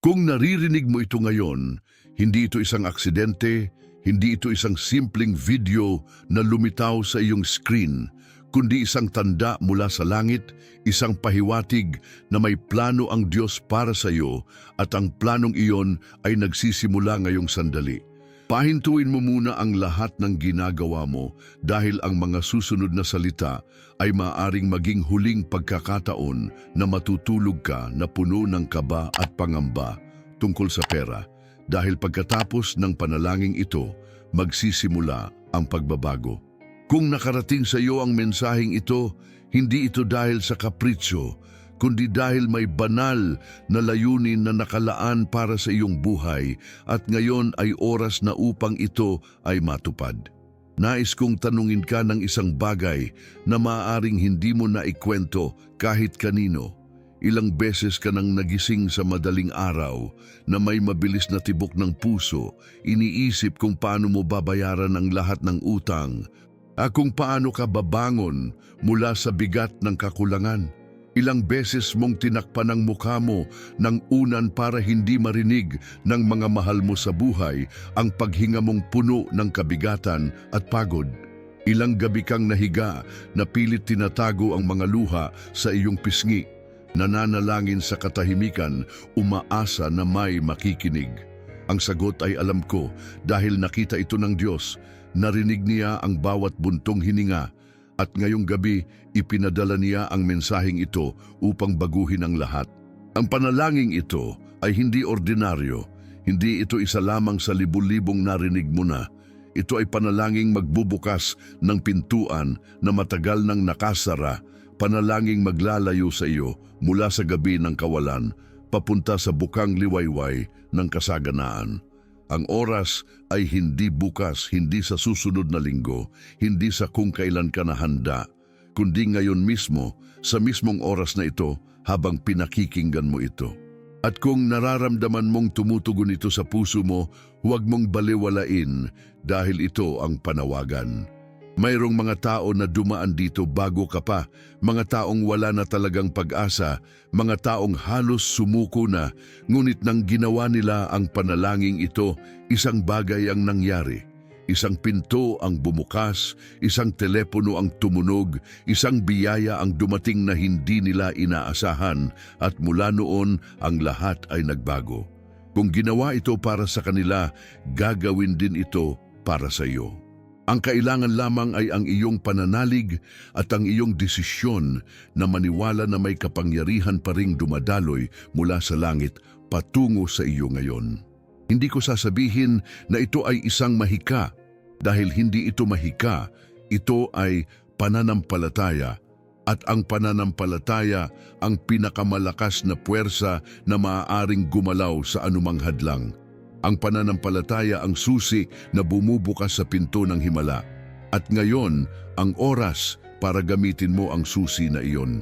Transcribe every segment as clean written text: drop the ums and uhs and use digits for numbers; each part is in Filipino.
Kung naririnig mo ito ngayon, hindi ito isang aksidente, hindi ito isang simpleng video na lumitaw sa iyong screen, kundi isang tanda mula sa langit, isang pahiwatig na may plano ang Diyos para sa iyo at ang planong iyon ay nagsisimula ngayong sandali. Pahintuin mo muna ang lahat ng ginagawa mo dahil ang mga susunod na salita ay maaaring maging huling pagkakataon na matutulog ka na puno ng kaba at pangamba tungkol sa pera. Dahil pagkatapos ng panalangin ito, magsisimula ang pagbabago. Kung nakarating sa iyo ang mensaheng ito, hindi ito dahil sa kapritsyo, kundi dahil may banal na layunin na nakalaan para sa iyong buhay at ngayon ay oras na upang ito ay matupad. Nais kong tanungin ka ng isang bagay na maaaring hindi mo na ikwento kahit kanino. Ilang beses ka nang nagising sa madaling araw na may mabilis na tibok ng puso, iniisip kung paano mo babayaran ang lahat ng utang, kung paano ka babangon mula sa bigat ng kakulangan. Ilang beses mong tinakpan ang mukha mo ng unan para hindi marinig ng mga mahal mo sa buhay ang paghinga mong puno ng kabigatan at pagod. Ilang gabi kang nahiga na pilit tinatago ang mga luha sa iyong pisngi, nananalangin sa katahimikan, umaasa na may makikinig. Ang sagot ay alam ko dahil nakita ito ng Diyos, narinig niya ang bawat buntong hininga, at ngayong gabi, ipinadala niya ang mensaheng ito upang baguhin ang lahat. Ang panalangin ito ay hindi ordinaryo, hindi ito isa lamang sa libu-libong narinig mo na. Ito ay panalangin magbubukas ng pintuan na matagal nang nakasara, panalangin maglalayo sa iyo mula sa gabi ng kawalan, papunta sa bukang liwayway ng kasaganaan. Ang oras ay hindi bukas, hindi sa susunod na linggo, hindi sa kung kailan ka nahanda, kundi ngayon mismo, sa mismong oras na ito, habang pinakikinggan mo ito. At kung nararamdaman mong tumutugon ito sa puso mo, huwag mong baliwalain dahil ito ang panawagan. Mayroong mga tao na dumaan dito bago ka pa, mga taong wala na talagang pag-asa, mga taong halos sumuko na, ngunit nang ginawa nila ang panalangin ito, isang bagay ang nangyari. Isang pinto ang bumukas, isang telepono ang tumunog, isang biyaya ang dumating na hindi nila inaasahan, at mula noon ang lahat ay nagbago. Kung ginawa ito para sa kanila, gagawin din ito para sa iyo. Ang kailangan lamang ay ang iyong pananalig at ang iyong desisyon na maniwala na may kapangyarihan pa ring dumadaloy mula sa langit patungo sa iyo ngayon. Hindi ko sasabihin na ito ay isang mahika, dahil hindi ito mahika, ito ay pananampalataya, at ang pananampalataya ang pinakamalakas na puwersa na maaaring gumalaw sa anumang hadlang. Ang pananampalataya ang susi na bumubukas sa pinto ng himala. At ngayon, ang oras para gamitin mo ang susi na iyon.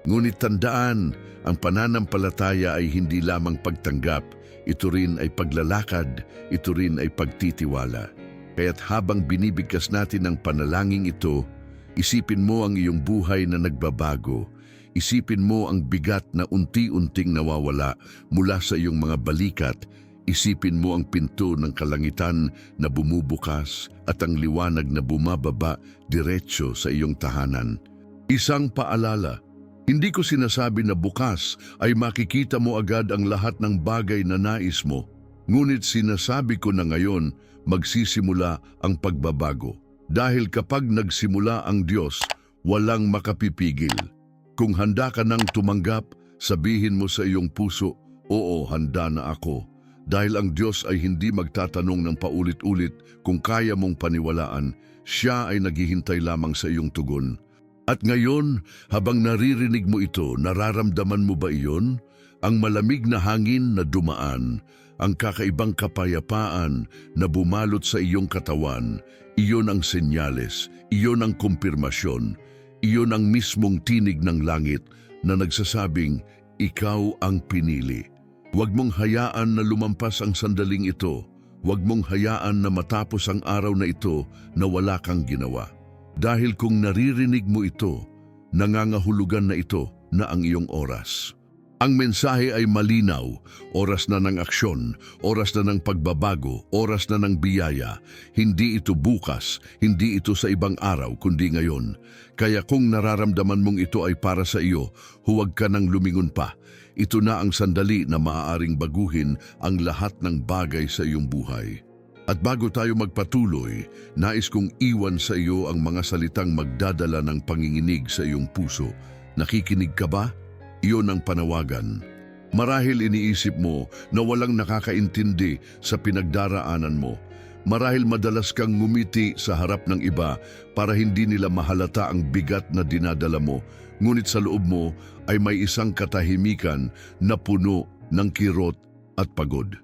Ngunit tandaan, ang pananampalataya ay hindi lamang pagtanggap, ito rin ay paglalakad, ito rin ay pagtitiwala. Kaya't habang binibigkas natin ang panalangin ito, isipin mo ang iyong buhay na nagbabago. Isipin mo ang bigat na unti-unting nawawala mula sa iyong mga balikat. Isipin mo ang pinto ng kalangitan na bumubukas at ang liwanag na bumababa diretsyo sa iyong tahanan. Isang paalala, hindi ko sinasabi na bukas ay makikita mo agad ang lahat ng bagay na nais mo. Ngunit sinasabi ko na ngayon, magsisimula ang pagbabago. Dahil kapag nagsimula ang Diyos, walang makapipigil. Kung handa ka nang tumanggap, sabihin mo sa iyong puso, oo, handa na ako. Dahil ang Diyos ay hindi magtatanong ng paulit-ulit kung kaya mong paniwalaan, siya ay naghihintay lamang sa iyong tugon. At ngayon, habang naririnig mo ito, nararamdaman mo ba iyon? Ang malamig na hangin na dumaan, ang kakaibang kapayapaan na bumalot sa iyong katawan, iyon ang senyales, iyon ang kumpirmasyon, iyon ang mismong tinig ng langit na nagsasabing, ikaw ang pinili. Huwag mong hayaan na lumampas ang sandaling ito. Huwag mong hayaan na matapos ang araw na ito na wala kang ginawa. Dahil kung naririnig mo ito, nangangahulugan na ito na ang iyong oras. Ang mensahe ay malinaw, oras na ng aksyon, oras na ng pagbabago, oras na ng biyaya. Hindi ito bukas, hindi ito sa ibang araw, kundi ngayon. Kaya kung nararamdaman mong ito ay para sa iyo, huwag ka nang lumingon pa. Ito na ang sandali na maaaring baguhin ang lahat ng bagay sa iyong buhay. At bago tayo magpatuloy, nais kong iwan sa iyo ang mga salitang magdadala ng panginginig sa iyong puso. Nakikinig ka ba? Iyon ang panawagan. Marahil iniisip mo na walang nakakaintindi sa pinagdaraanan mo. Marahil madalas kang ngumiti sa harap ng iba para hindi nila mahalata ang bigat na dinadala mo. Ngunit sa loob mo ay may isang katahimikan na puno ng kirot at pagod.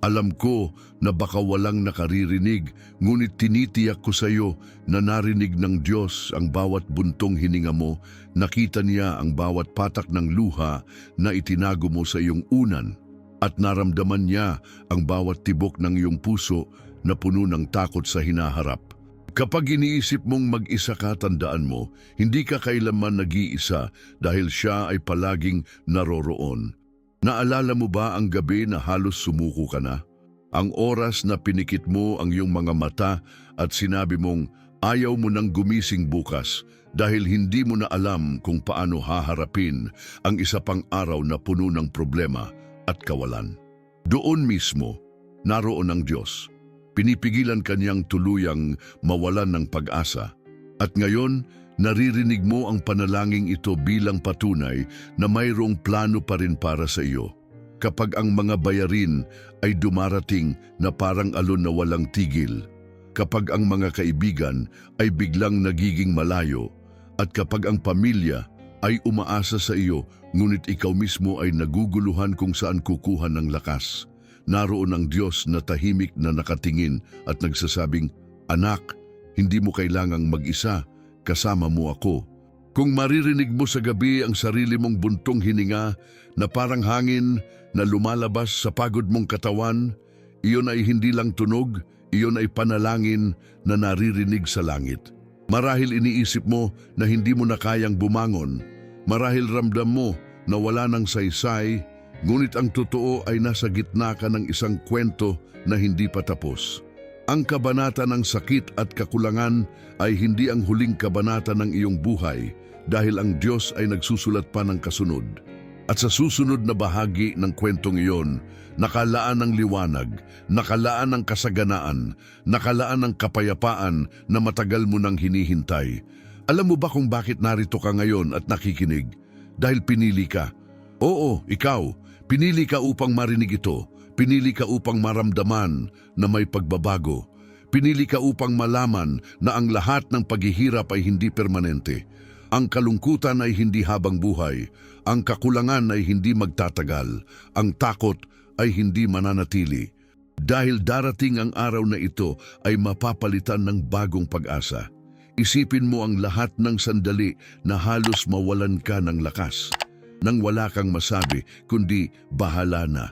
Alam ko na baka walang nakaririnig, ngunit tinitiyak ko sa iyo na narinig ng Diyos ang bawat buntong hininga mo, nakita niya ang bawat patak ng luha na itinago mo sa iyong unan, at naramdaman niya ang bawat tibok ng iyong puso na puno ng takot sa hinaharap. Kapag iniisip mong mag-isa ka, tandaan mo, hindi ka kailanman nag-iisa dahil siya ay palaging naroroon. Naalala mo ba ang gabi na halos sumuko ka na? Ang oras na pinikit mo ang iyong mga mata at sinabi mong ayaw mo nang gumising bukas dahil hindi mo na alam kung paano haharapin ang isa pang araw na puno ng problema at kawalan. Doon mismo, naroon ang Diyos. Pinipigilan kanyang tuluyang mawalan ng pag-asa. At ngayon, naririnig mo ang panalangin ito bilang patunay na mayroong plano pa rin para sa iyo. Kapag ang mga bayarin ay dumarating na parang alon na walang tigil, kapag ang mga kaibigan ay biglang nagiging malayo, at kapag ang pamilya ay umaasa sa iyo ngunit ikaw mismo ay naguguluhan kung saan kukuha ng lakas, naroon ang Diyos na tahimik na nakatingin at nagsasabing, "Anak, hindi mo kailangang mag-isa. Kasama mo ako." Kung maririnig mo sa gabi ang sarili mong buntong hininga na parang hangin na lumalabas sa pagod mong katawan, iyon ay hindi lang tunog, iyon ay panalangin na naririnig sa langit. Marahil iniisip mo na hindi mo na kayang bumangon. Marahil ramdam mo na wala ng saysay, ngunit ang totoo ay nasa gitna ka ng isang kwento na hindi pa tapos. Ang kabanata ng sakit at kakulangan ay hindi ang huling kabanata ng iyong buhay dahil ang Diyos ay nagsusulat pa ng kasunod. At sa susunod na bahagi ng kwentong iyon, nakalaan ng liwanag, nakalaan ng kasaganaan, nakalaan ng kapayapaan na matagal mo nang hinihintay. Alam mo ba kung bakit narito ka ngayon at nakikinig? Dahil pinili ka. Oo, ikaw. Pinili ka upang marinig ito. Pinili ka upang maramdaman na may pagbabago. Pinili ka upang malaman na ang lahat ng paghihirap ay hindi permanente. Ang kalungkutan ay hindi habang buhay. Ang kakulangan ay hindi magtatagal. Ang takot ay hindi mananatili. Dahil darating ang araw na ito ay mapapalitan ng bagong pag-asa. Isipin mo ang lahat ng sandali na halos mawalan ka ng lakas. Nang wala kang masabi, kundi bahala na.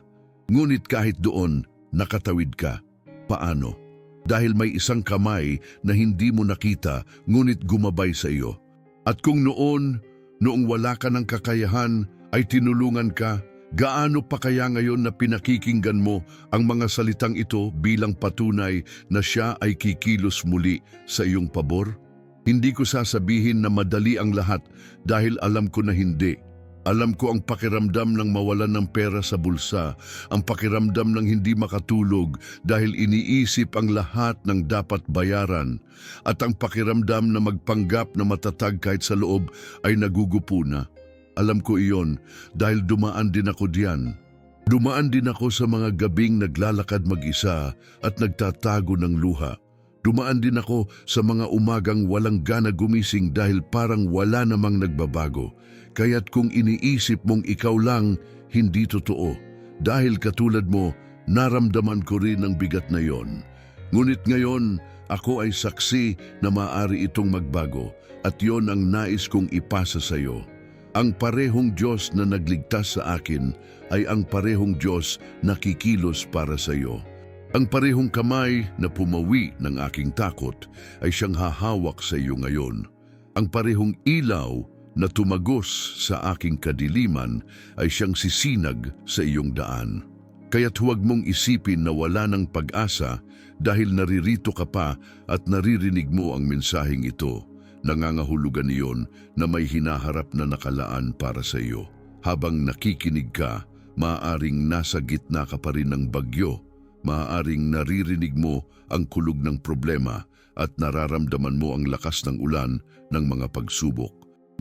Ngunit kahit doon, nakatawid ka. Paano? Dahil may isang kamay na hindi mo nakita, ngunit gumabay sa iyo. At kung noong wala ka ng kakayahan, ay tinulungan ka, gaano pa kaya ngayon na pinakikinggan mo ang mga salitang ito bilang patunay na siya ay kikilos muli sa iyong pabor? Hindi ko sasabihin na madali ang lahat dahil alam ko na hindi. Alam ko ang pakiramdam ng mawalan ng pera sa bulsa, ang pakiramdam ng hindi makatulog dahil iniisip ang lahat ng dapat bayaran, at ang pakiramdam na magpanggap na matatag kahit sa loob ay nagugupo na. Alam ko iyon dahil dumaan din ako diyan. Dumaan din ako sa mga gabing naglalakad mag-isa at nagtatago ng luha. Dumaan din ako sa mga umagang walang gana gumising dahil parang wala namang nagbabago. Kaya't kung iniisip mong ikaw lang, hindi totoo. Dahil katulad mo, naramdaman ko rin ang bigat na yon. Ngunit ngayon, ako ay saksi na maaari itong magbago at yon ang nais kong ipasa sa iyo. Ang parehong Diyos na nagligtas sa akin ay ang parehong Diyos na kikilos para sa iyo. Ang parehong kamay na pumawi ng aking takot ay siyang hahawak sa iyo ngayon. Ang parehong ilaw na tumagos sa aking kadiliman ay siyang sisinag sa iyong daan. Kaya't huwag mong isipin na wala ng pag-asa dahil naririto ka pa at naririnig mo ang mensaheng ito. Nangangahulugan iyon na may hinaharap na nakalaan para sa iyo. Habang nakikinig ka, maaaring nasa gitna ka pa rin ng bagyo. Maaaring naririnig mo ang kulog ng problema at nararamdaman mo ang lakas ng ulan ng mga pagsubok.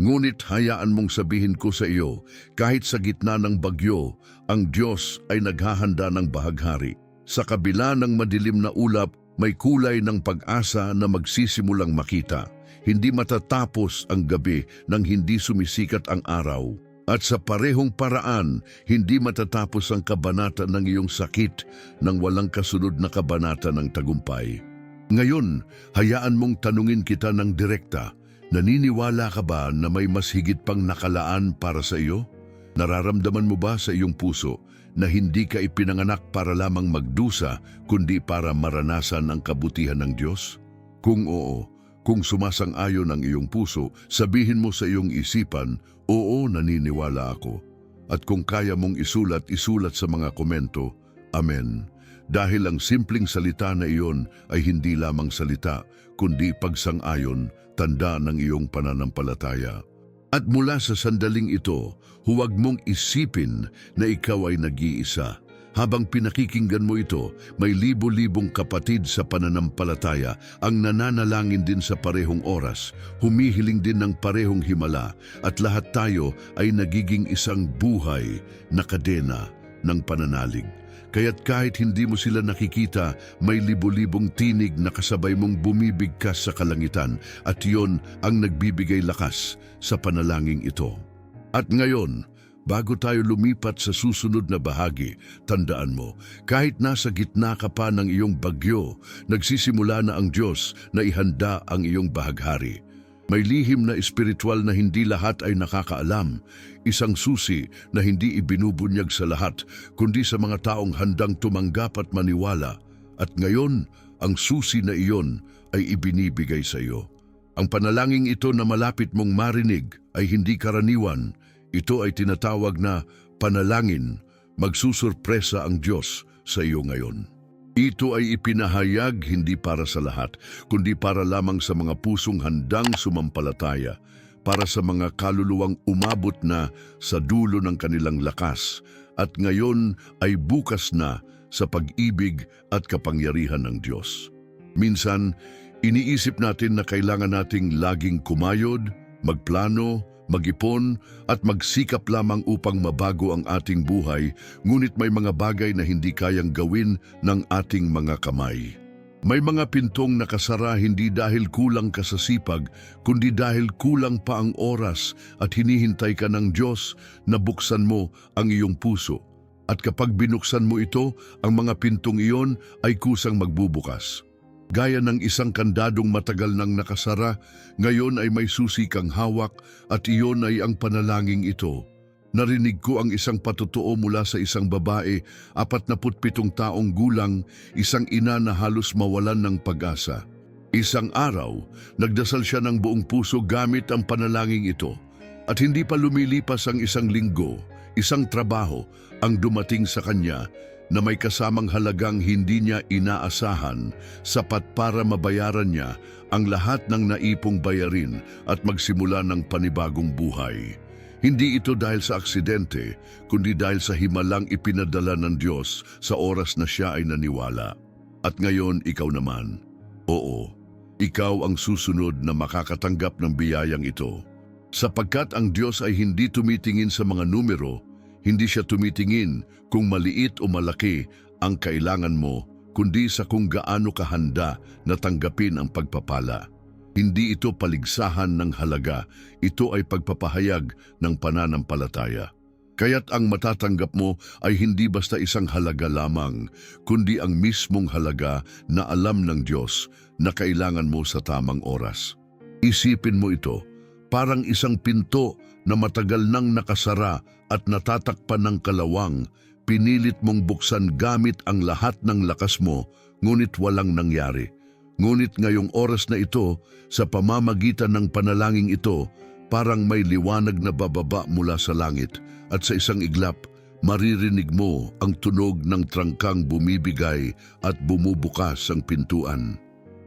Ngunit hayaan mong sabihin ko sa iyo, kahit sa gitna ng bagyo, ang Diyos ay naghahanda ng bahaghari. Sa kabila ng madilim na ulap, may kulay ng pag-asa na magsisimulang makita. Hindi matatapos ang gabi nang hindi sumisikat ang araw. At sa parehong paraan, hindi matatapos ang kabanata ng iyong sakit nang walang kasunod na kabanata ng tagumpay. Ngayon, hayaan mong tanungin kita ng direkta. Naniniwala ka ba na may mas higit pang nakalaan para sa iyo? Nararamdaman mo ba sa iyong puso na hindi ka ipinanganak para lamang magdusa, kundi para maranasan ang kabutihan ng Diyos? Kung oo, kung sumasang-ayon ang iyong puso, sabihin mo sa iyong isipan, oo, naniniwala ako. At kung kaya mong isulat sa mga komento, Amen. Dahil ang simpleng salita na iyon ay hindi lamang salita, kundi pagsang-ayon, tanda ng iyong pananampalataya. At mula sa sandaling ito, huwag mong isipin na ikaw ay nag-iisa. Habang pinakikinggan mo ito, may libo-libong kapatid sa pananampalataya ang nananalangin din sa parehong oras, humihiling din ng parehong himala, at lahat tayo ay nagiging isang buhay na kadena ng pananalig. Kaya't kahit hindi mo sila nakikita, may libo-libong tinig na kasabay mong bumibigkas sa kalangitan at iyon ang nagbibigay lakas sa panalangin ito. At ngayon, bago tayo lumipat sa susunod na bahagi, tandaan mo, kahit nasa gitna ka pa ng iyong bagyo, nagsisimula na ang Diyos na ihanda ang iyong bahaghari. May lihim na espiritual na hindi lahat ay nakakaalam, isang susi na hindi ibinubunyag sa lahat, kundi sa mga taong handang tumanggap at maniwala. At ngayon, ang susi na iyon ay ibinibigay sa iyo. Ang panalangin ito na malapit mong marinig ay hindi karaniwan. Ito ay tinatawag na panalangin. Magsusurpresa ang Diyos sa iyo ngayon. Ito ay ipinahayag hindi para sa lahat, kundi para lamang sa mga pusong handang sumampalataya, para sa mga kaluluwang umabot na sa dulo ng kanilang lakas, at ngayon ay bukas na sa pag-ibig at kapangyarihan ng Diyos. Minsan, iniisip natin na kailangan nating laging kumayod, magplano, mag-ipon at magsikap lamang upang mabago ang ating buhay, ngunit may mga bagay na hindi kayang gawin ng ating mga kamay. May mga pintong nakasara hindi dahil kulang ka sa sipag, kundi dahil kulang pa ang oras at hinihintay ka ng Diyos na buksan mo ang iyong puso. At kapag binuksan mo ito, ang mga pintong iyon ay kusang magbubukas. Gaya ng isang kandadong matagal nang nakasara, ngayon ay may susi kang hawak at iyon ay ang panalangin ito. Narinig ko ang isang patotoo mula sa isang babae, 47 taong gulang, isang ina na halos mawalan ng pag-asa. Isang araw, nagdasal siya ng buong puso gamit ang panalangin ito. At hindi pa lumilipas ang isang linggo, isang trabaho ang dumating sa kanya na may kasamang halagang hindi niya inaasahan, sapat para mabayaran niya ang lahat ng naipong bayarin at magsimula ng panibagong buhay. Hindi ito dahil sa aksidente, kundi dahil sa himalang ipinadala ng Diyos sa oras na siya ay naniwala. At ngayon, ikaw naman. Oo, ikaw ang susunod na makakatanggap ng biyayang ito. Sapagkat ang Diyos ay hindi tumitingin sa mga numero, hindi siya tumitingin kung maliit o malaki ang kailangan mo, kundi sa kung gaano kahanda na tanggapin ang pagpapala. Hindi ito paligsahan ng halaga, ito ay pagpapahayag ng pananampalataya. Kaya't ang matatanggap mo ay hindi basta isang halaga lamang, kundi ang mismong halaga na alam ng Diyos na kailangan mo sa tamang oras. Isipin mo ito, parang isang pinto na matagal nang nakasara at natatakpan ng kalawang, pinilit mong buksan gamit ang lahat ng lakas mo, ngunit walang nangyari. Ngunit ngayong oras na ito, sa pamamagitan ng panalangin ito, parang may liwanag na bababa mula sa langit at sa isang iglap, maririnig mo ang tunog ng trangkang bumibigay at bumubukas ang pintuan.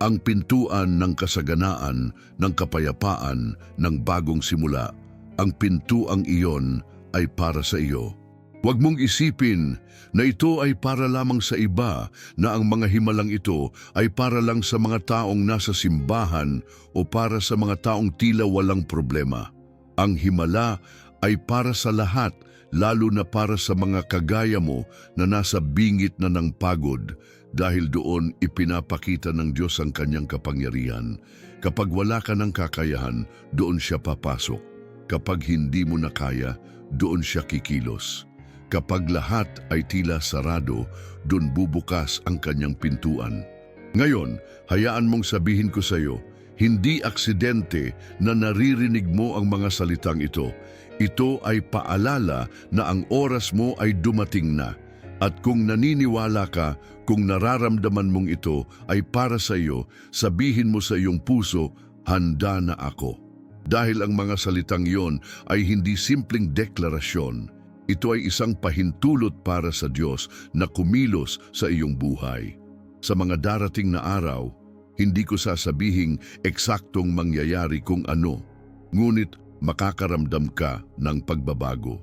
Ang pintuan ng kasaganaan, ng kapayapaan, ng bagong simula. Ang pintuang iyon ay para sa iyo. Huwag mong isipin na ito ay para lamang sa iba, na ang mga himalang ito ay para lang sa mga taong nasa simbahan o para sa mga taong tila walang problema. Ang himala ay para sa lahat, lalo na para sa mga kagaya mo na nasa bingit na ng pagod, dahil doon ipinapakita ng Diyos ang kanyang kapangyarihan. Kapag wala ka ng kakayahan, doon siya papasok. Kapag hindi mo na kaya, doon siya kikilos. Kapag lahat ay tila sarado, doon bubukas ang kanyang pintuan. Ngayon, hayaan mong sabihin ko sa iyo, hindi aksidente na naririnig mo ang mga salitang ito. Ito ay paalala na ang oras mo ay dumating na. At kung naniniwala ka, kung nararamdaman mong ito ay para sa iyo, sabihin mo sa iyong puso, handa na ako. Dahil ang mga salitang iyon ay hindi simpleng deklarasyon. Ito ay isang pahintulot para sa Diyos na kumilos sa iyong buhay. Sa mga darating na araw, hindi ko sasabihing eksaktong mangyayari kung ano, ngunit makakaramdam ka ng pagbabago.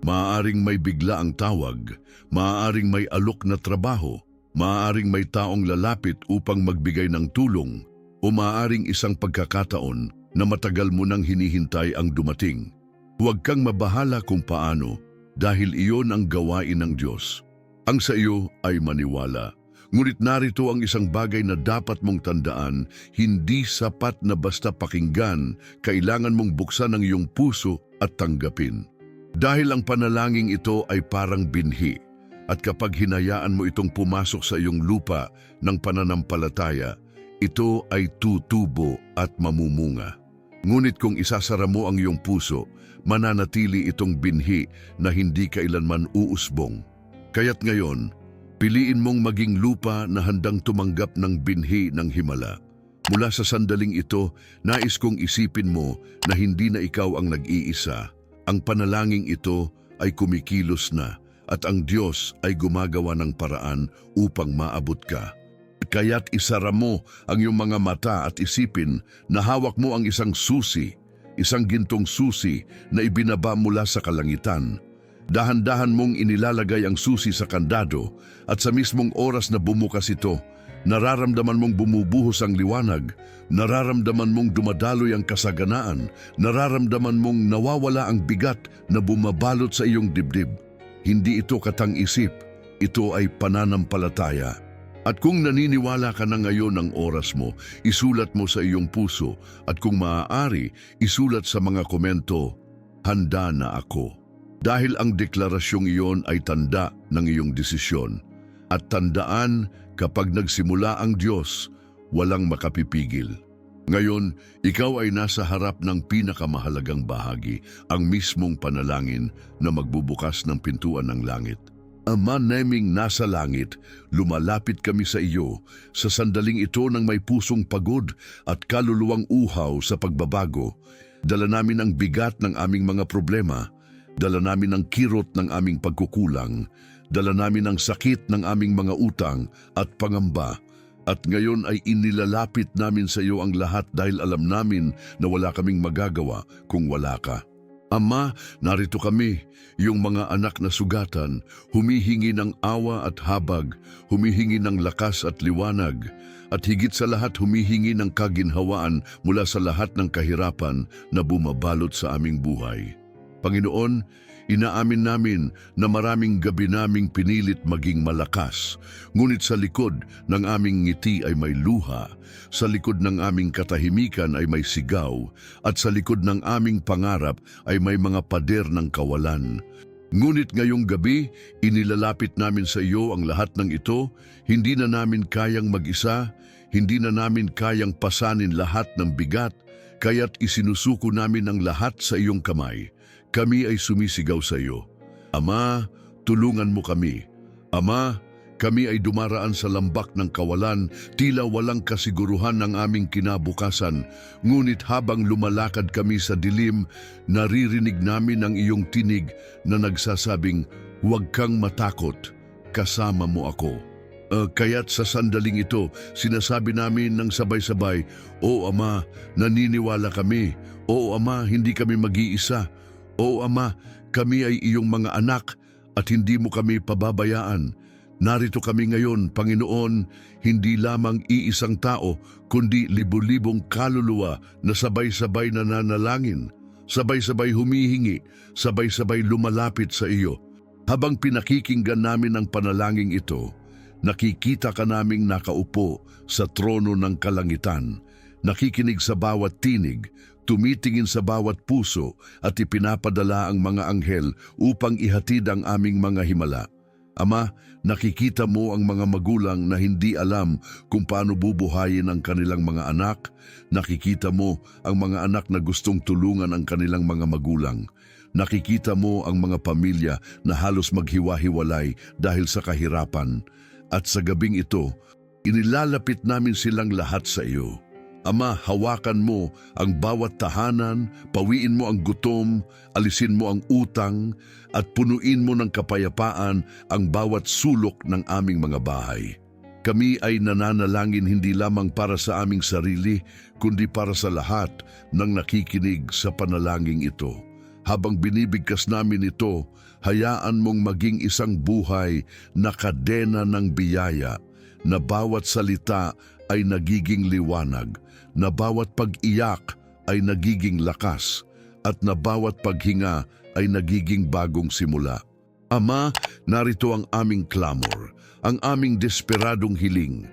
Maaaring may bigla ang tawag, maaaring may alok na trabaho, maaaring may taong lalapit upang magbigay ng tulong, o maaaring isang pagkakataon na matagal mo nang hinihintay ang dumating. Huwag kang mabahala kung paano, dahil iyon ang gawain ng Diyos. Ang sa iyo ay maniwala. Ngunit narito ang isang bagay na dapat mong tandaan, hindi sapat na basta pakinggan, kailangan mong buksan ang iyong puso at tanggapin. Dahil ang panalangin ito ay parang binhi, at kapag hinayaan mo itong pumasok sa iyong lupa ng pananampalataya, ito ay tutubo at mamumunga. Ngunit kung isasara mo ang iyong puso, mananatili itong binhi na hindi kailanman uusbong. Kaya't ngayon, piliin mong maging lupa na handang tumanggap ng binhi ng himala. Mula sa sandaling ito, nais kong isipin mo na hindi na ikaw ang nag-iisa. Ang panalangin ito ay kumikilos na at ang Diyos ay gumagawa ng paraan upang maabot ka. Kaya't isara mo ang iyong mga mata at isipin na hawak mo ang isang susi, isang gintong susi na ibinaba mula sa kalangitan. Dahan-dahan mong inilalagay ang susi sa kandado at sa mismong oras na bumukas ito, nararamdaman mong bumubuhos ang liwanag, nararamdaman mong dumadaloy ang kasaganaan, nararamdaman mong nawawala ang bigat na bumabalot sa iyong dibdib. Hindi ito katang-isip, ito ay pananampalataya. At kung naniniwala ka na ngayon ng oras mo, isulat mo sa iyong puso at kung maaari, isulat sa mga komento, handa na ako. Dahil ang deklarasyong iyon ay tanda ng iyong desisyon. At tandaan, kapag nagsimula ang Diyos, walang makapipigil. Ngayon, ikaw ay nasa harap ng pinakamahalagang bahagi, ang mismong panalangin na magbubukas ng pintuan ng langit. Ama naming nasa langit, lumalapit kami sa iyo sa sandaling ito ng may pusong pagod at kaluluwang uhaw sa pagbabago. Dala namin ang bigat ng aming mga problema, dala namin ang kirot ng aming pagkukulang, dala namin ang sakit ng aming mga utang at pangamba. At ngayon ay inilalapit namin sa iyo ang lahat dahil alam namin na wala kaming magagawa kung wala ka. Ama, narito kami, yung mga anak na sugatan, humihingi ng awa at habag, humihingi ng lakas at liwanag, at higit sa lahat humihingi ng kaginhawaan mula sa lahat ng kahirapan na bumabalot sa aming buhay. Panginoon, inaamin namin na maraming gabi naming pinilit maging malakas, ngunit sa likod ng aming ngiti ay may luha, sa likod ng aming katahimikan ay may sigaw, at sa likod ng aming pangarap ay may mga pader ng kawalan. Ngunit ngayong gabi, inilalapit namin sa iyo ang lahat ng ito, hindi na namin kayang mag-isa, hindi na namin kayang pasanin lahat ng bigat, kaya't isinusuko namin ang lahat sa iyong kamay. Kami ay sumisigaw sa iyo. Ama, tulungan mo kami. Ama, Kami ay dumaraan sa lambak ng kawalan, tila walang kasiguruhan ng aming kinabukasan. Ngunit habang lumalakad kami sa dilim, naririnig namin ang iyong tinig na nagsasabing, "Huwag kang matakot, kasama mo ako." Kaya't sa sandaling ito, sinasabi namin ng sabay-sabay, "O Ama, naniniwala kami. O Ama, hindi kami mag-iisa. O Ama, kami ay iyong mga anak at hindi mo kami pababayaan. Narito kami ngayon, Panginoon, hindi lamang iisang tao, kundi libu-libong kaluluwa na sabay-sabay nananalangin, sabay-sabay humihingi, sabay-sabay lumalapit sa iyo. Habang pinakikinggan namin ang panalangin ito, nakikita ka naming nakaupo sa trono ng kalangitan, nakikinig sa bawat tinig, tumitingin sa bawat puso at ipinapadala ang mga anghel upang ihatid ang aming mga himala. Ama, nakikita mo ang mga magulang na hindi alam kung paano bubuhayin ang kanilang mga anak. Nakikita mo ang mga anak na gustong tulungan ang kanilang mga magulang. Nakikita mo ang mga pamilya na halos maghiwa-hiwalay dahil sa kahirapan. At sa gabing ito, inilalapit namin silang lahat sa iyo. Ama, hawakan mo ang bawat tahanan, pawiin mo ang gutom, alisin mo ang utang, at punuin mo ng kapayapaan ang bawat sulok ng aming mga bahay. Kami ay nananalangin hindi lamang para sa aming sarili, kundi para sa lahat ng nakikinig sa panalangin ito. Habang binibigkas namin ito, hayaan mong maging isang buhay na kadena ng biyaya, na bawat salita ay nagiging liwanag, na bawat pag-iyak ay nagiging lakas, at na bawat paghinga ay nagiging bagong simula. Ama, narito ang aming clamor, ang aming desperadong hiling.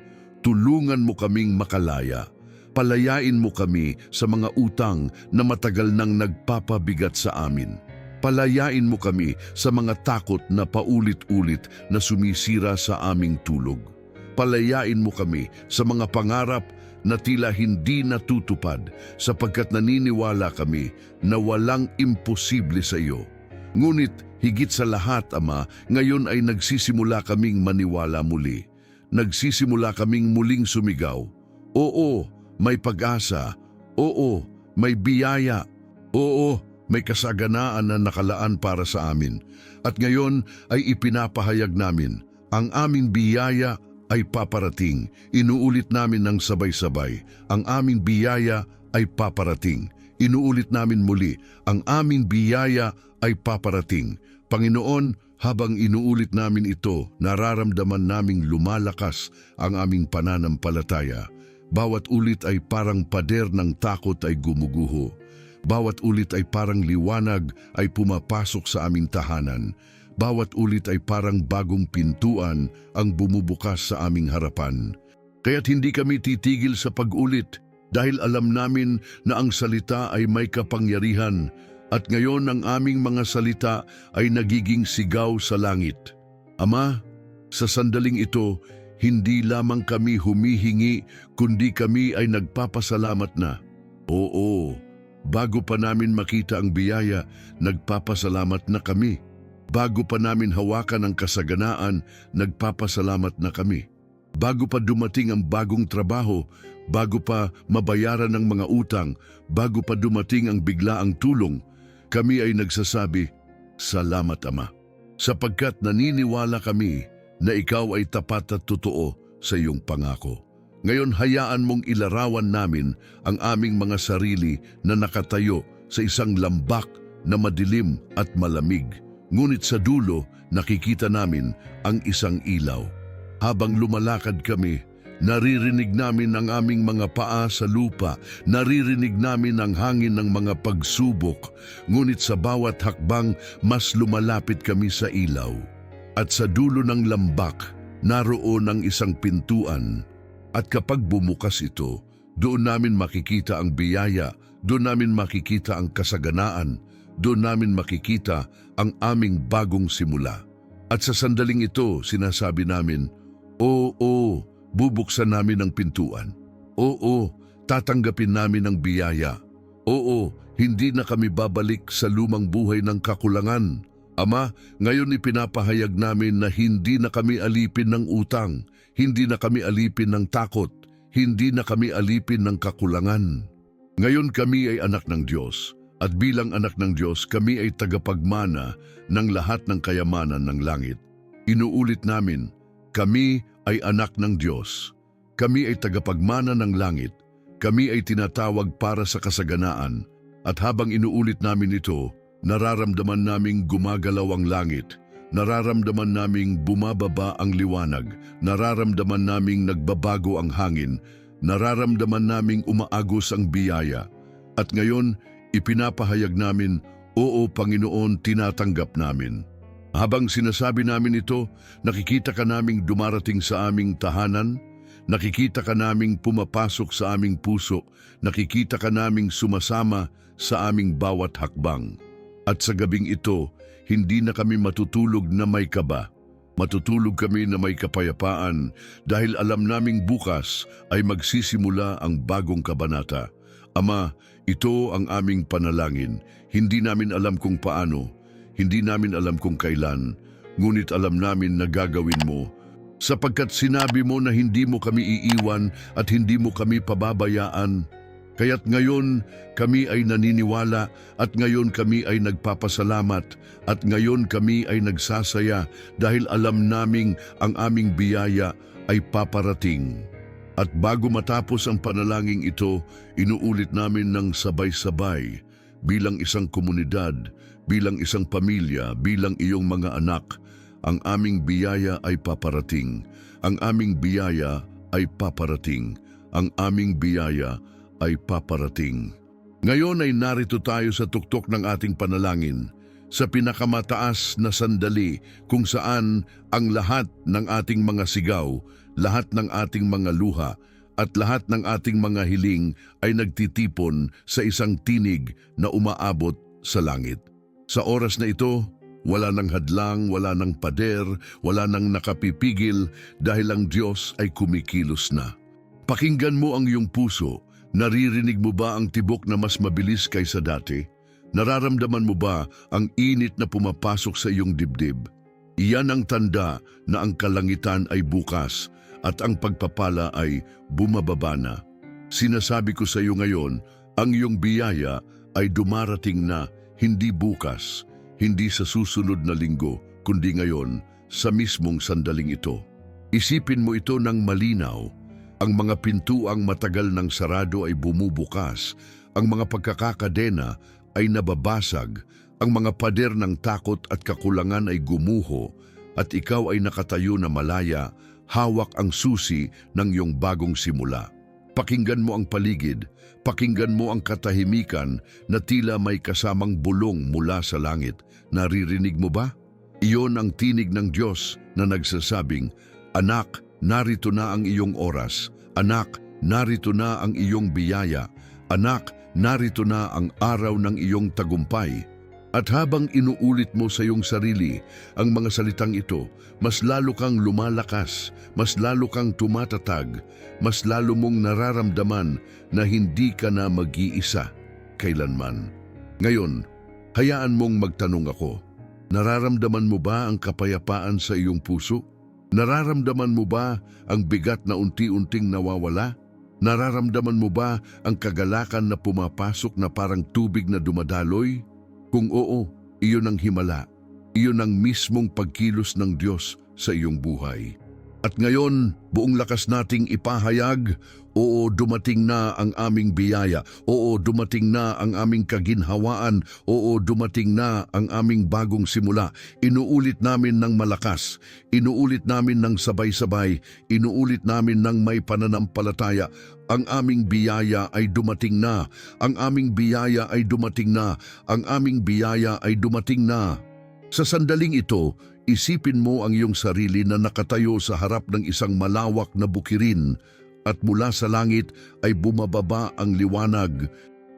Tulungan mo kaming makalaya. Palayain mo kami sa mga utang na matagal nang nagpapabigat sa amin. Palayain mo kami sa mga takot na paulit-ulit na sumisira sa aming tulog. Palayain mo kami sa mga pangarap na tila hindi natutupad sapagkat naniniwala kami na walang imposible sa iyo. Ngunit higit sa lahat, Ama, ngayon ay nagsisimula kaming maniwala muli. Nagsisimula kaming muling sumigaw. Oo, may pag-asa. Oo, may biyaya. Oo, may kasaganaan na nakalaan para sa amin. At ngayon ay ipinapahayag namin, ang aming biyaya ay paparating. Inuulit namin ng sabay-sabay, ang aming biyaya ay paparating. Inuulit namin muli, ang aming biyaya ay paparating. Panginoon, habang inuulit namin ito, nararamdaman naming lumalakas ang aming pananampalataya. Bawat ulit ay parang pader ng takot ay gumuguho. Bawat ulit ay parang liwanag ay pumapasok sa aming tahanan. Bawat ulit ay parang bagong pintuan ang bumubukas sa aming harapan. Kaya't hindi kami titigil sa pag-ulit dahil alam namin na ang salita ay may kapangyarihan at ngayon ang aming mga salita ay nagiging sigaw sa langit. Ama, sa sandaling ito, hindi lamang kami humihingi kundi kami ay nagpapasalamat na. Oo, bago pa namin makita ang biyaya, nagpapasalamat na kami. Bago pa namin hawakan ang kasaganaan, nagpapasalamat na kami. Bago pa dumating ang bagong trabaho, bago pa mabayaran ang mga utang, bago pa dumating ang biglaang tulong, kami ay nagsasabi, "Salamat, Ama." Sapagkat naniniwala kami na ikaw ay tapat at totoo sa iyong pangako. Ngayon hayaan mong ilarawan namin ang aming mga sarili na nakatayo sa isang lambak na madilim at malamig. Ngunit sa dulo, nakikita namin ang isang ilaw. Habang lumalakad kami, naririnig namin ang aming mga paa sa lupa, naririnig namin ang hangin ng mga pagsubok, ngunit sa bawat hakbang, mas lumalapit kami sa ilaw. At sa dulo ng lambak, naroon ang isang pintuan. At kapag bumukas ito, doon namin makikita ang biyaya, doon namin makikita ang kasaganaan, doon namin makikita ang aming bagong simula. At sa sandaling ito, sinasabi namin, Oo, bubuksan namin ang pintuan. Oo, tatanggapin namin ang biyaya. Oo, hindi na kami babalik sa lumang buhay ng kakulangan. Ama, ngayon ipinapahayag namin na hindi na kami alipin ng utang, hindi na kami alipin ng takot, hindi na kami alipin ng kakulangan. Ngayon kami ay anak ng Diyos, at bilang anak ng Diyos kami ay tagapagmana ng lahat ng kayamanan ng langit. Inuulit namin, kami ay anak ng Diyos. Kami ay tagapagmana ng langit. Kami ay tinatawag para sa kasaganaan, at habang inuulit namin ito, nararamdaman naming gumagalaw ang langit, nararamdaman naming bumababa ang liwanag, nararamdaman naming nagbabago ang hangin, nararamdaman naming umaagos ang biyaya. At ngayon, ipinapahayag namin, oo Panginoon, tinatanggap namin. Habang sinasabi namin ito, nakikita ka naming dumarating sa aming tahanan, nakikita ka naming pumapasok sa aming puso, nakikita ka naming sumasama sa aming bawat hakbang. At sa gabing ito, hindi na kami matutulog na may kaba. Matutulog kami na may kapayapaan dahil alam naming bukas ay magsisimula ang bagong kabanata. Ama, ito ang aming panalangin. Hindi namin alam kung paano, hindi namin alam kung kailan, ngunit alam namin na gagawin mo. Sapagkat sinabi mo na hindi mo kami iiwan at hindi mo kami pababayaan. Kaya't ngayon kami ay naniniwala at ngayon kami ay nagpapasalamat at ngayon kami ay nagsasaya dahil alam naming ang aming biyaya ay paparating. At bago matapos ang panalangin ito, inuulit namin ng sabay-sabay bilang isang komunidad, bilang isang pamilya, bilang iyong mga anak, ang aming biyaya ay paparating. Ang aming biyaya ay paparating. Ang aming biyaya ay paparating. Ngayon ay narito tayo sa tuktok ng ating panalangin, sa pinakamataas na sandali kung saan ang lahat ng ating mga sigaw, lahat ng ating mga luha, at lahat ng ating mga hiling ay nagtitipon sa isang tinig na umaabot sa langit. Sa oras na ito, wala nang hadlang, wala nang pader, wala nang nakapipigil dahil ang Diyos ay kumikilos na. Pakinggan mo ang iyong puso. Naririnig mo ba ang tibok na mas mabilis kaysa dati? Nararamdaman mo ba ang init na pumapasok sa iyong dibdib? Iyan ang tanda na ang kalangitan ay bukas at ang pagpapala ay bumababa na. Sinasabi ko sa iyo ngayon, ang iyong biyaya ay dumarating na hindi bukas, hindi sa susunod na linggo, kundi ngayon sa mismong sandaling ito. Isipin mo ito ng malinaw. Ang mga pintuang matagal ng sarado ay bumubukas, ang mga pagkakakadena ay nababasag, ang mga pader ng takot at kakulangan ay gumuho, at ikaw ay nakatayo na malaya, hawak ang susi ng iyong bagong simula. Pakinggan mo ang paligid, pakinggan mo ang katahimikan na tila may kasamang bulong mula sa langit. Naririnig mo ba? Iyon ang tinig ng Diyos na nagsasabing, "Anak, narito na ang iyong oras. Anak, narito na ang iyong biyaya. Anak, narito na ang araw ng iyong tagumpay." At habang inuulit mo sa iyong sarili ang mga salitang ito, mas lalo kang lumalakas, mas lalo kang tumatatag, mas lalo mong nararamdaman na hindi ka na mag-iisa kailanman. Ngayon, hayaan mong magtanong ako, nararamdaman mo ba ang kapayapaan sa iyong puso? Nararamdaman mo ba ang bigat na unti-unting nawawala? Nararamdaman mo ba ang kagalakan na pumapasok na parang tubig na dumadaloy? Kung oo, iyon ang himala. Iyon ang mismong pagkilos ng Diyos sa iyong buhay. At ngayon, buong lakas nating ipahayag, oo, dumating na ang aming biyaya. Oo, dumating na ang aming kaginhawaan. Oo, dumating na ang aming bagong simula. Inuulit namin ng malakas. Inuulit namin ng sabay-sabay. Inuulit namin ng may pananampalataya. Ang aming biyaya ay dumating na. Ang aming biyaya ay dumating na. Ang aming biyaya ay dumating na. Sa sandaling ito, isipin mo ang iyong sarili na nakatayo sa harap ng isang malawak na bukirin at mula sa langit ay bumababa ang liwanag,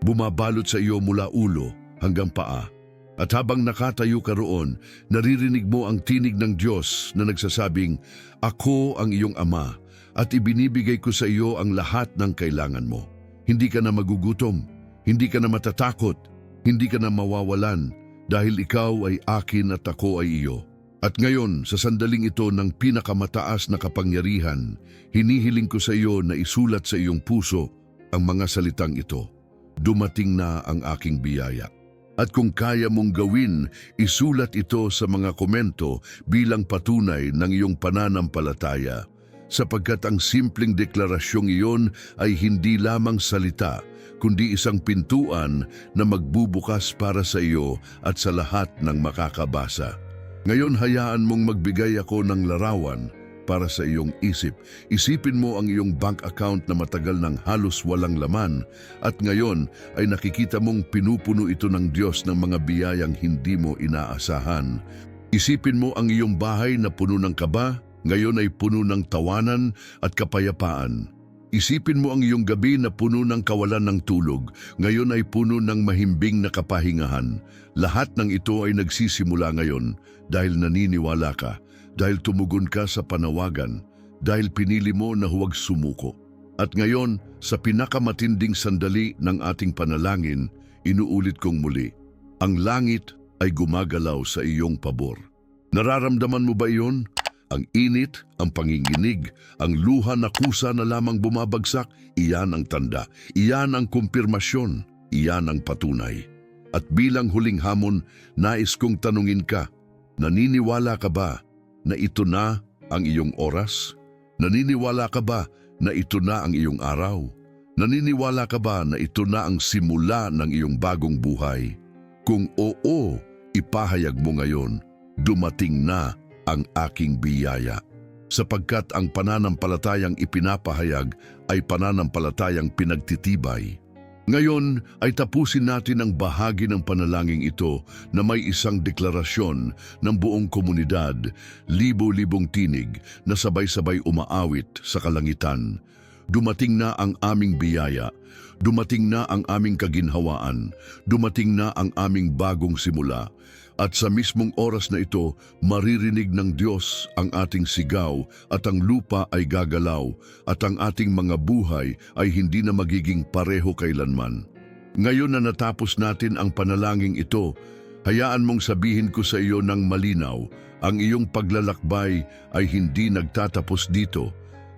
bumabalot sa iyo mula ulo hanggang paa. At habang nakatayo ka roon, naririnig mo ang tinig ng Diyos na nagsasabing, "Ako ang iyong Ama at ibinibigay ko sa iyo ang lahat ng kailangan mo. Hindi ka na magugutom, hindi ka na matatakot, hindi ka na mawawalan, dahil ikaw ay akin at ako ay iyo. At ngayon, sa sandaling ito ng pinakamataas na kapangyarihan, hinihiling ko sa iyo na isulat sa iyong puso ang mga salitang ito. Dumating na ang aking biyaya. At kung kaya mong gawin, isulat ito sa mga komento bilang patunay ng iyong pananampalataya, sapagkat ang simpleng deklarasyong iyon ay hindi lamang salita, kundi isang pintuan na magbubukas para sa iyo at sa lahat ng makakabasa. Ngayon hayaan mong magbigay ako ng larawan para sa iyong isip. Isipin mo ang iyong bank account na matagal nang halos walang laman at ngayon ay nakikita mong pinupuno ito ng Diyos ng mga biyayang hindi mo inaasahan. Isipin mo ang iyong bahay na puno ng kaba, ngayon ay puno ng tawanan at kapayapaan. Isipin mo ang iyong gabi na puno ng kawalan ng tulog, ngayon ay puno ng mahimbing na kapahingahan. Lahat ng ito ay nagsisimula ngayon dahil naniniwala ka, dahil tumugon ka sa panawagan, dahil pinili mo na huwag sumuko. At ngayon, sa pinakamatinding sandali ng ating panalangin, inuulit kong muli, ang langit ay gumagalaw sa iyong pabor. Nararamdaman mo ba iyon? Ang init, ang panginginig, ang luha na kusa na lamang bumabagsak, iyan ang tanda, iyan ang kumpirmasyon, iyan ang patunay. At bilang huling hamon, nais kong tanungin ka, naniniwala ka ba na ito na ang iyong oras? Naniniwala ka ba na ito na ang iyong araw? Naniniwala ka ba na ito na ang simula ng iyong bagong buhay? Kung oo, ipahayag mo ngayon, dumating na ang aking biyaya. Sapagkat ang pananampalatayang ipinapahayag ay pananampalatayang pinagtitibay. Ngayon ay tapusin natin ang bahagi ng panalangin ito na may isang deklarasyon ng buong komunidad, libo-libong tinig na sabay-sabay umaawit sa kalangitan. Dumating na ang aming biyaya, dumating na ang aming kaginhawaan, dumating na ang aming bagong simula. At sa mismong oras na ito, maririnig ng Diyos ang ating sigaw at ang lupa ay gagalaw at ang ating mga buhay ay hindi na magiging pareho kailanman. Ngayon na natapos natin ang panalangin ito, hayaan mong sabihin ko sa iyo ng malinaw, ang iyong paglalakbay ay hindi nagtatapos dito,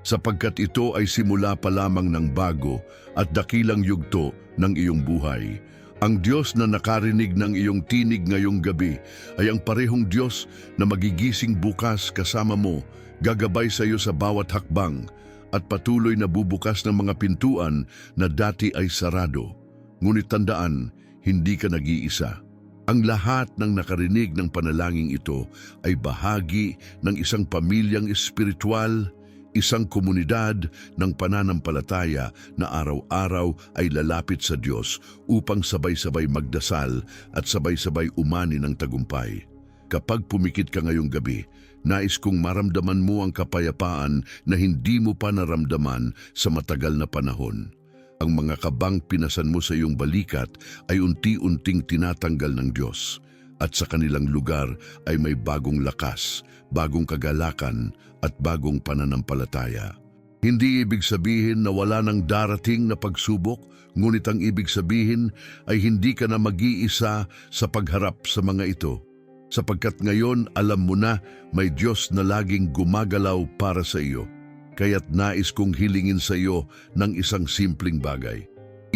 sapagkat ito ay simula pa lamang ng bago at dakilang yugto ng iyong buhay. Ang Diyos na nakarinig ng iyong tinig ngayong gabi ay ang parehong Diyos na magigising bukas kasama mo, gagabay sa iyo sa bawat hakbang at patuloy na bubukas ng mga pintuan na dati ay sarado. Ngunit tandaan, hindi ka nag-iisa. Ang lahat ng nakarinig ng panalangin ito ay bahagi ng isang pamilyang espiritual, isang komunidad ng pananampalataya na araw-araw ay lalapit sa Diyos upang sabay-sabay magdasal at sabay-sabay umani ng tagumpay. Kapag pumikit ka ngayong gabi, nais kong maramdaman mo ang kapayapaan na hindi mo pa naramdaman sa matagal na panahon. Ang mga kabang pinasan mo sa iyong balikat ay unti-unting tinatanggal ng Diyos. At sa kanilang lugar ay may bagong lakas, bagong kagalakan at bagong pananampalataya. Hindi ibig sabihin na wala nang darating na pagsubok, ngunit ang ibig sabihin ay hindi ka na mag-iisa sa pagharap sa mga ito. Sapagkat ngayon alam mo na may Diyos na laging gumagalaw para sa iyo. Kaya't nais kong hilingin sa iyo ng isang simpleng bagay.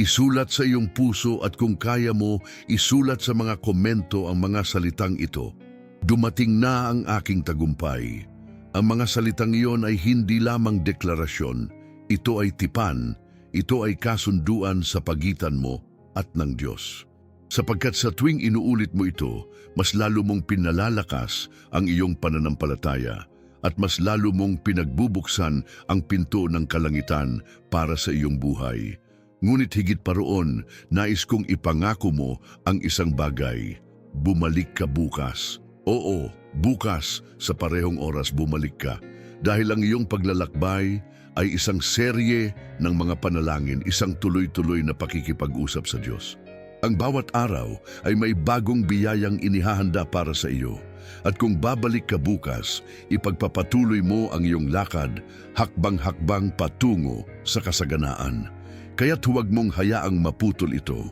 Isulat sa iyong puso at kung kaya mo, isulat sa mga komento ang mga salitang ito. Dumating na ang aking tagumpay. Ang mga salitang iyon ay hindi lamang deklarasyon. Ito ay tipan, ito ay kasunduan sa pagitan mo at ng Diyos. Sapagkat sa tuwing inuulit mo ito, mas lalo mong pinalalakas ang iyong pananampalataya at mas lalo mong pinagbubuksan ang pinto ng kalangitan para sa iyong buhay. Ngunit higit pa roon, nais kong ipangako mo ang isang bagay. Bumalik ka bukas. Oo, bukas sa parehong oras bumalik ka. Dahil ang iyong paglalakbay ay isang serye ng mga panalangin, isang tuloy-tuloy na pakikipag-usap sa Diyos. Ang bawat araw ay may bagong biyayang inihahanda para sa iyo. At kung babalik ka bukas, ipagpapatuloy mo ang iyong lakad, hakbang-hakbang patungo sa kasaganaan. Kaya't huwag mong hayaang maputol ito.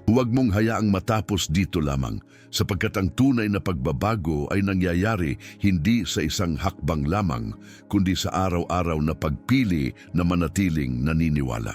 Huwag mong hayaang matapos dito lamang, sapagkat ang tunay na pagbabago ay nangyayari hindi sa isang hakbang lamang, kundi sa araw-araw na pagpili na manatiling naniniwala.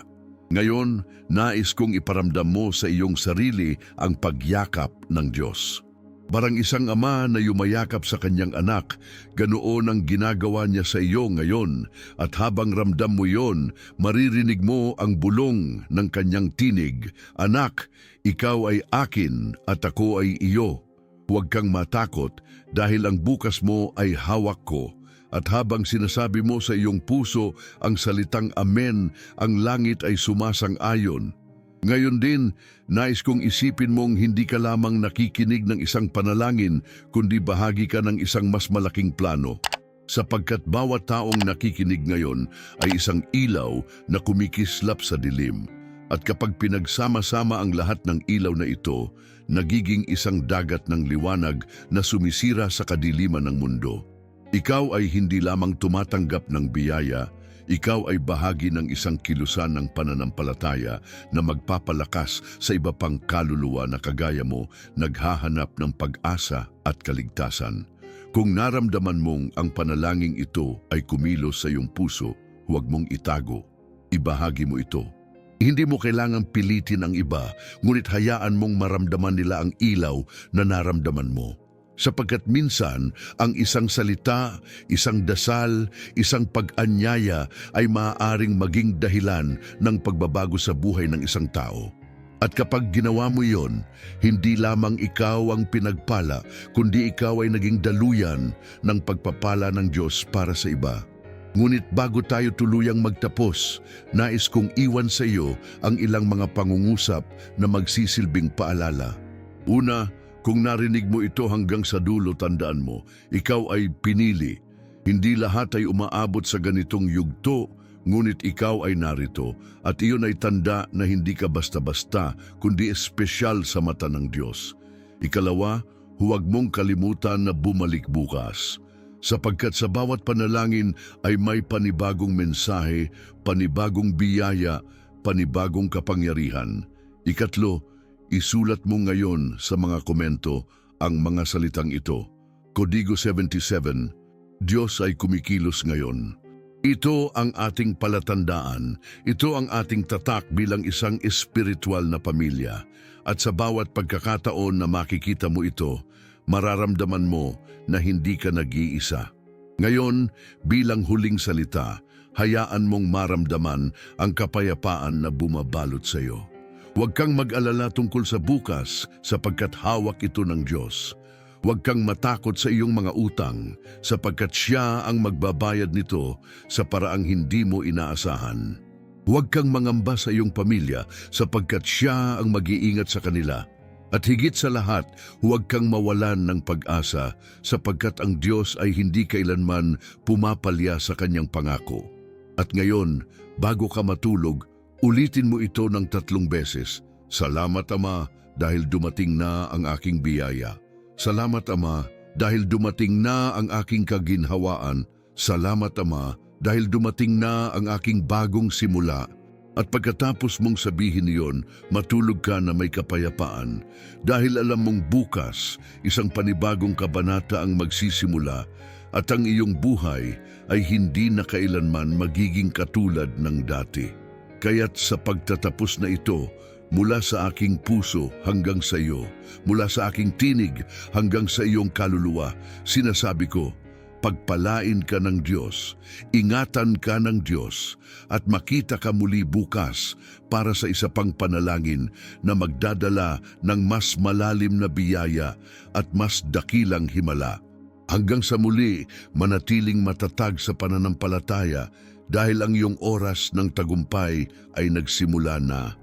Ngayon, nais kong iparamdam mo sa iyong sarili ang pagyakap ng Diyos. Parang isang ama na yumayakap sa kanyang anak, ganoon ang ginagawa niya sa iyo ngayon, at habang ramdam mo yon, maririnig mo ang bulong ng kanyang tinig, "Anak, ikaw ay akin at ako ay iyo. Huwag kang matakot dahil ang bukas mo ay hawak ko." At habang sinasabi mo sa iyong puso ang salitang amen, ang langit ay sumasang-ayon. Ngayon din, nais kong isipin mong hindi ka lamang nakikinig ng isang panalangin, kundi bahagi ka ng isang mas malaking plano. Sapagkat bawat taong nakikinig ngayon ay isang ilaw na kumikislap sa dilim. At kapag pinagsama-sama ang lahat ng ilaw na ito, nagiging isang dagat ng liwanag na sumisira sa kadiliman ng mundo. Ikaw ay hindi lamang tumatanggap ng biyaya, ikaw ay bahagi ng isang kilusan ng pananampalataya na magpapalakas sa iba pang kaluluwa na kagaya mo, naghahanap ng pag-asa at kaligtasan. Kung naramdaman mong ang panalangin ito ay kumilos sa iyong puso, huwag mong itago. Ibahagi mo ito. Hindi mo kailangang pilitin ang iba, ngunit hayaan mong maramdaman nila ang ilaw na naramdaman mo. Sapagkat minsan, ang isang salita, isang dasal, isang pag-anyaya ay maaaring maging dahilan ng pagbabago sa buhay ng isang tao. At kapag ginawa mo yon, hindi lamang ikaw ang pinagpala, kundi ikaw ay naging daluyan ng pagpapala ng Diyos para sa iba. Ngunit bago tayo tuluyang magtapos, nais kong iwan sa iyo ang ilang mga pangungusap na magsisilbing paalala. Una, kung narinig mo ito hanggang sa dulo, tandaan mo, ikaw ay pinili. Hindi lahat ay umaabot sa ganitong yugto, ngunit ikaw ay narito, at iyon ay tanda na hindi ka basta-basta, kundi espesyal sa mata ng Diyos. Ikalawa, huwag mong kalimutan na bumalik bukas, sapagkat sa bawat panalangin ay may panibagong mensahe, panibagong biyaya, panibagong kapangyarihan. Ikatlo, isulat mo ngayon sa mga komento ang mga salitang ito. Kodigo 77, Diyos ay kumikilos ngayon. Ito ang ating palatandaan, ito ang ating tatak bilang isang espiritual na pamilya. At sa bawat pagkakataon na makikita mo ito, mararamdaman mo na hindi ka nag-iisa. Ngayon, bilang huling salita, hayaan mong maramdaman ang kapayapaan na bumabalot sa iyo. Huwag kang mag-alala tungkol sa bukas sapagkat hawak ito ng Diyos. Huwag kang matakot sa iyong mga utang sapagkat Siya ang magbabayad nito sa paraang hindi mo inaasahan. Huwag kang mangamba sa iyong pamilya sapagkat Siya ang mag-iingat sa kanila. At higit sa lahat, huwag kang mawalan ng pag-asa sapagkat ang Diyos ay hindi kailanman pumapalya sa kanyang pangako. At ngayon, bago ka matulog, ulitin mo ito ng 3 beses. Salamat Ama dahil dumating na ang aking biyaya. Salamat Ama dahil dumating na ang aking kaginhawaan. Salamat Ama dahil dumating na ang aking bagong simula. At pagkatapos mong sabihin iyon, matulog ka na may kapayapaan dahil alam mong bukas isang panibagong kabanata ang magsisimula at ang iyong buhay ay hindi na kailanman magiging katulad ng dati. Kaya't sa pagtatapos na ito, mula sa aking puso hanggang sa iyo, mula sa aking tinig hanggang sa iyong kaluluwa, sinasabi ko, pagpalain ka ng Diyos, ingatan ka ng Diyos, at makita ka muli bukas para sa isa pang panalangin na magdadala ng mas malalim na biyaya at mas dakilang himala. Hanggang sa muli, manatiling matatag sa pananampalataya dahil ang iyong oras ng tagumpay ay nagsimula na.